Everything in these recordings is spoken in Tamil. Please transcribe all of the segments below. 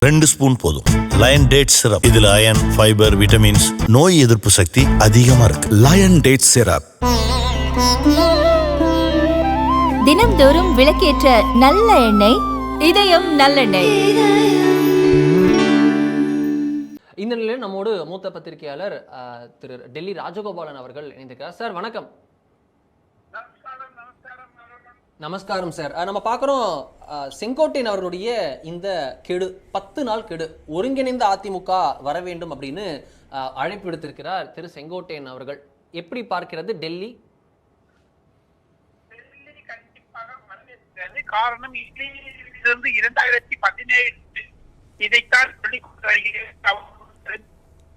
2 ஸ்பூன் போதும். Lion date syrup. இதுல அயன், ஃபைபர், விட்டமின்ஸ், நோய் எதிர்ப்பு சக்தி அதிகமா இருக்கு. Lion date syrup. தினம்தோறும் விளக்கேற்ற நல்ல எண்ணெய் இதயம் நல்லெண்ணெய். இந்த நிலையில் நம்மோடு மூத்த பத்திரிகையாளர் திரு டெல்லி ராஜகோபாலன் அவர்கள் இணைந்திருக்கிறார். சார் வணக்கம். நமஸ்காரம் சார். நம்ம பார்க்குறோம் செங்கோட்டையன் அவர்களுடைய இந்த கெடு 10 நாள் கெடு ஒருங்கிணைந்த அதிமுக வர வேண்டும் அப்படின்னு அழைப்பு விடுத்திருக்கிறார் திரு செங்கோட்டையன் அவர்கள். எப்படி பார்க்கிறது டெல்லி? கண்டிப்பாக வரவேற்கிறது. காரணம் இதிலிருந்து 2017 இதைத்தான்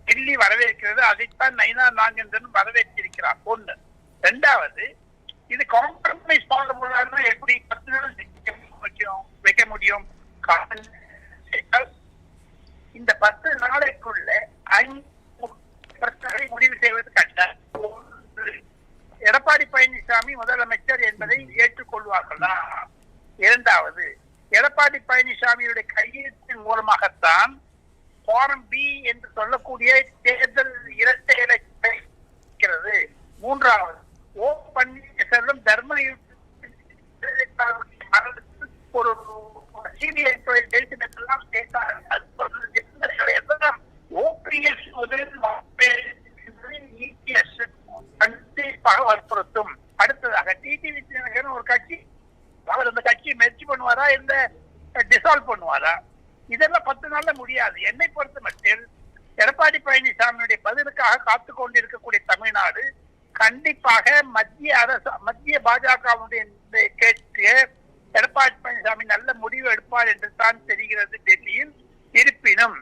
டெல்லி வரவேற்கிறது. அதைத்தான் நைனா நாகேந்திரன் வரவேற்றிருக்கிறார். ஒன்று. இரண்டாவது, இது காம்ப்ரமைஸ் பண்ண எப்படி 10 நாள் வைக்க முடியும்? இந்த 10 நாளைக்குள்ள 5 முடிவு செய்வது கஷ்டம். எடப்பாடி பழனிசாமி முதலமைச்சர் என்பதை ஏற்றுக்கொள்வார்களா? இரண்டாவது, எடப்பாடி பழனிசாமியுடைய கையெழுத்தின் மூலமாகத்தான் ஃபாரம் பி என்று சொல்லக்கூடிய தேர்தல் இரட்டை இலை இருக்கிறது. மூன்றாவது, ஓ பன்னீர்செல்வம் தர்ம ஒரு சிபிஐ எல்லாம் ஓபிஎஸ் கண்டிப்பாக வற்புறுத்தும். அடுத்ததாக டிடிவி தினகரன் ஒரு கட்சி, அவர் அந்த கட்சியை முயற்சி பண்ணுவாரா, இந்த டிசால்வ் பண்ணுவாரா? இதெல்லாம் 10 நாள்ல முடியாது. என்னை பொறுத்த மட்டில் எடப்பாடி பழனிசாமியுடைய பதிலுக்காக காத்துக் கொண்டிருக்கக்கூடிய தமிழ்நாடு கண்டிப்பாக மத்திய பாஜகவுடைய கேட்க எடப்பாடி பழனிசாமி நல்ல முடிவு எடுப்பார் என்று தான் தெரிகிறது டெல்லியில். இருப்பினும்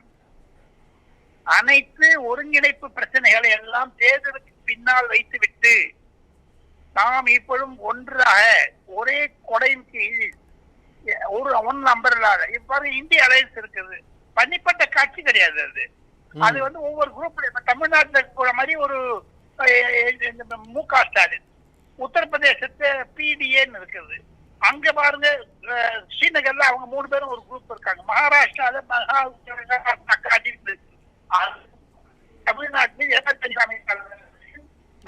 அனைத்து ஒருங்கிணைப்பு பிரச்சனைகளை எல்லாம் தேர்தலுக்கு பின்னால் வைத்துவிட்டு நாம் இப்பொழுதும் ஒன்றாக ஒரே கொடையின் கீழ் ஒன் நம்பர்லாக இவ்வாறு இந்திய அலையன்ஸ் இருக்குது. தனிப்பட்ட கட்சி கிடையாது. அது ஒவ்வொரு குரூப் தமிழ்நாட்டில் இருக்கிற மாதிரி ஒரு மு.க. ஸ்டாலின், உத்தரப்பிரதேசத்து பிடிஏன்னு இருக்குது. அங்க பாருங்க, ஸ்ரீநகர்ல அவங்க 3 பேரும் ஒரு குரூப் இருக்காங்க. மகாராஷ்டிரால தமிழ்நாட்டில்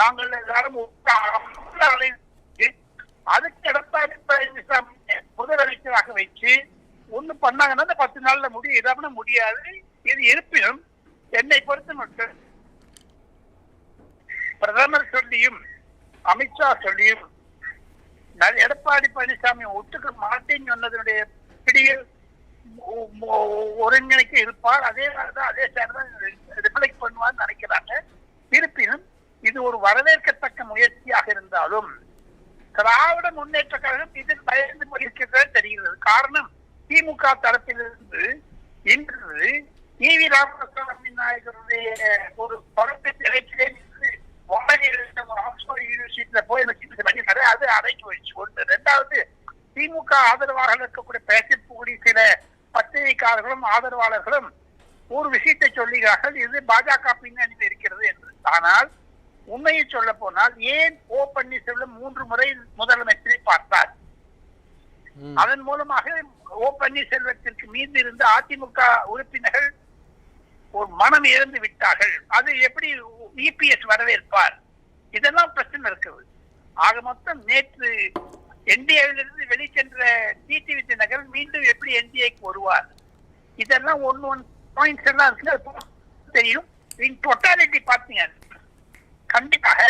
நாங்கள் எல்லாரும் அதுக்கு எடப்பாடி பழனிசாமி முதலமைச்சராக வச்சு ஒண்ணு பண்ணாங்கன்னா 10 நாள்ல முடியும். இதாம முடியாது. இது இருப்பினும் என்னை பொறுத்த மட்டும் பிரதமர் சொல்லியும் அமித்ஷா சொல்லியும் எடப்பாடி பழனிசாமி ஒத்துக்க மாட்டேன்னு சொன்னதனுடைய பிடியில் ஒருங்கிணைக்க இருப்பார். அதே ரிஃப்ளெக்ட் பண்ணுவார்னு நினைக்கிறாங்க. இருப்பினும் இது ஒரு வரவேற்கத்தக்க முயற்சியாக இருந்தாலும் திராவிட முன்னேற்ற கழகம் இதில் பயந்து கொண்டிருக்கிறதே தெரிகிறது. காரணம், திமுக தரப்பிலிருந்து இன்று ஈவி ராமசாமி நாயகருடைய ஒரு படத்தை ஆக்ஸ்போர்ட் யூனிவர்சிட்டியில போய் அது அடைக்கி வச்சு. ஒன்று. இரண்டாவது, திமுக ஆதரவாக இருக்கக்கூடிய பேசக்கூடிய சில பத்திரிகையாளர்களும் ஆதரவாளர்களும் ஒரு விஷயத்தை சொல்லுகிறார்கள், இது பாஜக பின்னணியில் இருக்கிறது என்று. ஆனால் உண்மையை சொல்ல போனால் ஏன் ஓ பன்னீர்செல்வம் 3 முறை முதலமைச்சரை பார்த்தார்? அதன் மூலமாக ஓ பன்னீர்செல்வத்திற்கு மீது இருந்த அதிமுக உறுப்பினர்கள் ஒரு மனம் இழந்து விட்டார்கள். அது எப்படி இபிஎஸ் வரவேற்பார்? இதெல்லாம் பிரச்சனை இருக்குது. ஆக மொத்தம் நேற்று என்டிஏவிலிருந்து வெளிச்சென்ற டிடிவி தினகரன் மீண்டும் எப்படி என்டிஏக்கு வருவார்? இதெல்லாம் ஒன் பாயிண்ட்ஸ் எல்லாம் இருக்கு, தெரியும். இன் டோட்டாலிட்டி பார்த்தீங்க, கண்டிப்பாக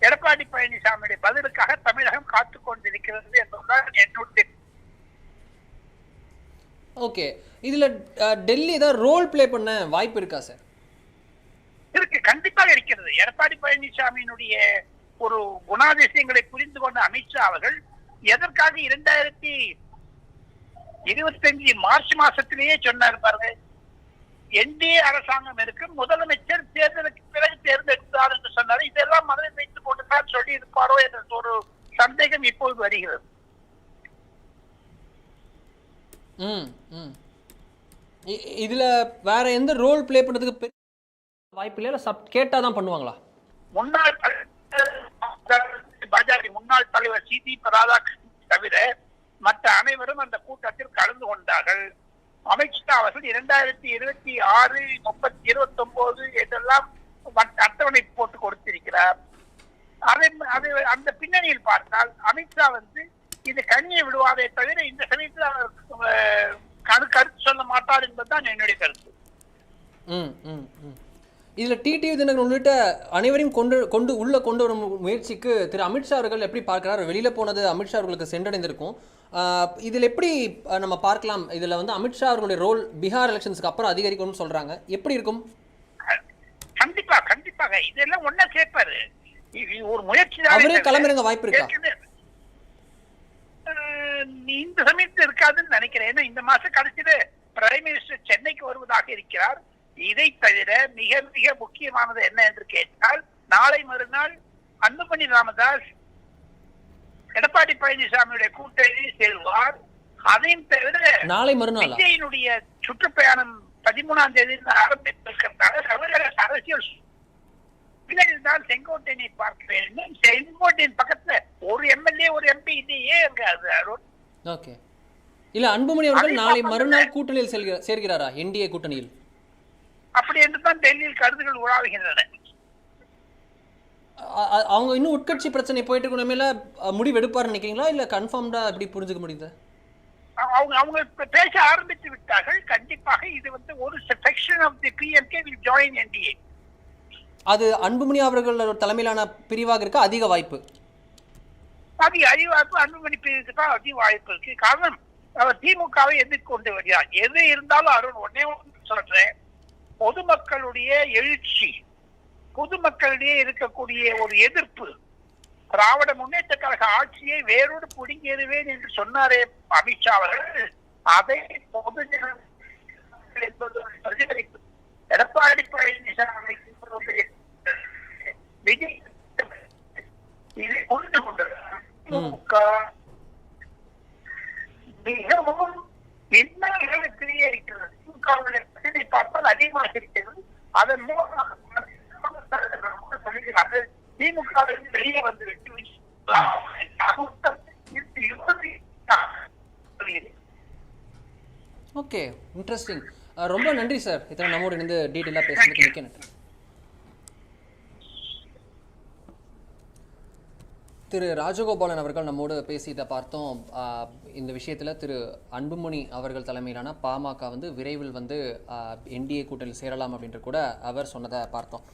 எடப்பாடி பழனிசாமியுடைய பதிலுக்காக தமிழகம் காத்துக் கொண்டிருக்கிறது என்பதுதான் என்னுடைய. ஓகே, இதுல டெல்லி ஏதாவது ரோல் பிளே பண்ண வாய்ப்பு இருக்கா சார்? இருக்கு, கண்டிப்பாக இருக்கிறது. எடப்பாடி பழனிசாமியினுடைய ஒரு குணாதிசயங்களை புரிந்து கொண்ட அமித்ஷா அவர்கள் எதற்காக 2025 மார்ச் மாசத்திலேயே சொன்னார் பாருங்க, என்டிஏ அரசாங்கம் இருக்கு, முதலமைச்சர் தேர்தலுக்கு பிறகு தேர்ந்தெடுத்தார் என்று சொன்னார். இதெல்லாம் மனதில் வைத்துக் கொண்டுதான் சொல்லி இருப்பாரோ என்ற ஒரு சந்தேகம் இப்போது வருகிறது. இதுல வேற எந்த ரோல் பிளே பண்றதுக்கு வாய்ப்பு இல்ல, கேட்டாதான் பண்ணுவாங்களா? முன்னாள் பாஜக முன்னாள் தலைவர் சி.டி. ராதாகிருஷ்ணன் தவிர மற்ற அனைவரும் அந்த கூட்டத்தில் கலந்து கொண்டார்கள். அமித்ஷா அவர்கள் 2026, 29 என்றெல்லாம் அட்டவணை போட்டு கொடுத்திருக்கிறார். அந்த பின்னணியில் பார்த்தால் அமித்ஷா இந்த கண்ணியை விடுவாரே தவிர இந்த சமயத்தில் அவர் கருத்து சொல்ல மாட்டார் என்பதுதான் என்னுடைய கருத்து. இதுல டிடிவி தினகரன் உள்ளிட்ட அனைவரையும் கொண்டு வரும் முயற்சிக்கு திரு அமித்ஷா அவர்கள் எப்படி பார்க்கிறார்? வெளியில போனது அமித்ஷா அவர்களுக்கு சென்றடைந்திருக்கும். இதில் எப்படி நம்ம பார்க்கலாம்? இதுல அமித்ஷா அவர்களுடைய ரோல் பீகார் எலெக்ஷன்ஸ்க்கு அப்புறம் அதிகரிக்கும்னு சொல்றாங்க. எப்படி இருக்கும்? கண்டிப்பாக இதெல்லாம் ஒன்னா சேர்ப்பாரு. ஒரு முயற்சி அவரே களமிறங்க வாய்ப்பு இருக்கா? இந்த சமயத்தில் இருக்காதுன்னு நினைக்கிறேன். ஏன்னா இந்த மாசம் கடைசியில பிரைம் மினிஸ்டர் சென்னைக்கு வருவதாக இருக்கிறார். இதை தவிர மிக மிக முக்கியமானது என்ன என்று கேட்டால், நாளை மறுநாள் அன்புமணி ராமதாஸ் எடப்பாடி பழனிசாமியுடைய கூட்டணி செல்வார். அதையும் தவிர நாளை மறுநாள் விஜயனுடைய சுற்றுப்பயணம் 13ஆம் தேதி ஆரம்பித்திருக்கிறதால தமிழக அரசியல் தான் செங்கோட்டையனை பார்க்க வேண்டும். செங்கோட்டையின் பக்கத்துல ஒரு எம்எல்ஏ ஒரு எம்பி இல்லையே ஓகே. இல்ல அன்புமணி அவர்கள் நாளை மறுநாள் கூட்டணியில் சேர்கிறாரா? என்டிஏ கூட்டணியில் அப்படி என்றுதான் டெல்லியில் கருத்துகள் உலாவுகின்றன. அவங்க இன்னும் உட்கட்சி பிரச்சனை போயிட்டு இருக்க மேல முடிவு எடுப்பார் நினைக்கிறீங்களா? இல்ல கன்ஃபார்ம்டா எப்படி புரிஞ்சுக்க முடியுது? அவங்க பேச ஆரம்பித்து விட்டார்கள். கண்டிப்பாக இது ஒரு section of the PMK will join NDA. அது அன்புமணி அவர்கள் தலைமையிலான பிரிவாக இருக்க அதிக வாய்ப்பு. அன்புமணி பிரிவுக்கு தான் அதிக வாய்ப்பு இருக்கு. காரணம், அவர் திமுகவை எதிர்கொண்டு வருகிறார். எது இருந்தாலும் அருண் ஒன்னே சொல்றேன், பொதுமக்களுடைய எழுச்சி, பொதுமக்களிடையே இருக்கக்கூடிய ஒரு எதிர்ப்பு, திராவிட முன்னேற்ற கழக ஆட்சியை வேரோடு புடுங்கிடுவேன் என்று சொன்னாரே அமித்ஷா அவர்கள், அதை பொதுஜன எடப்பாடி பழனிசாமி விஜய் இதை புரிந்து கொண்டது மிகவும் இன்னல்களுக்கிடையே இருக்கிறது. திமுகவுடைய பிரச்சனை பார்த்தால் அதிகமாக இருக்கிறது. அதன் மூலமாக திமுக வெளியே வந்துவிட்டு ஓகே, இன்ட்ரெஸ்டிங். ரொம்ப நன்றி சார், இத்தனை நம்மோடு இணைந்து டீட்டெயிலாக பேசுறதுக்கு மிக்க நன்றி. திரு ராஜகோபாலன் அவர்கள் நம்மோடு பேசியதை பார்த்தோம். இந்த விஷயத்தில் திரு அன்புமணி அவர்கள் தலைமையிலான பாமக விரைவில் என்டிஏ கூட்டணியில் சேரலாம் அப்படின்ற கூட அவர் சொன்னதை பார்த்தோம்.